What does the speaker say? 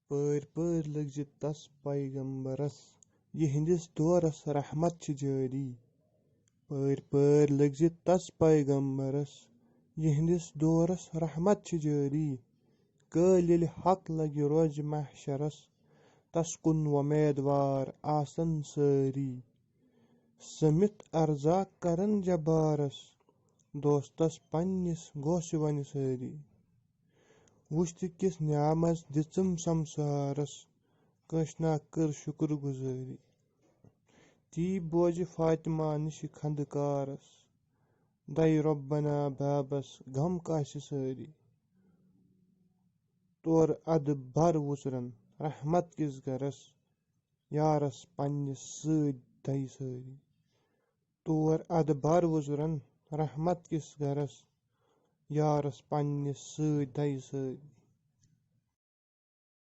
پٲرۍ پٲرۍ لٔگزِ تس پیغمبرس یِہنٛدِس دورس رحمت چھِ جٲری پٲرۍ پٲرۍ لٔگزِ تس پیغمبرس یِہنٛدِس دورس رحمت چھِ جٲری کٲلۍ ییٚلہِ حق لگہِ روزِ محشرس تس کُن وۄمیدوار آسن سٲری سٔمِتھ ارزاق کرن جبارس دوستس پننِس گوٚژھ وۄنۍ سٲری وُچھ تہٕ کِژھ نعمت دِژٕم سمسارس کٲنٛسہِ نا کٔر شُکر گُزٲری تی بوزِ فاطمہ نِشہِ خندٕ کارس دَیہِ رۄبنا بابس غم کاسہِ سٲری تورٕ ادٕ بر وُژرن رحمت کِس گرس یارس پننِس سۭتۍ دَیہِ سٲری تور ادٕ بر وُژرن رحمت کِس گرس یارس پننِس سۭتۍ دَیہِ سٲری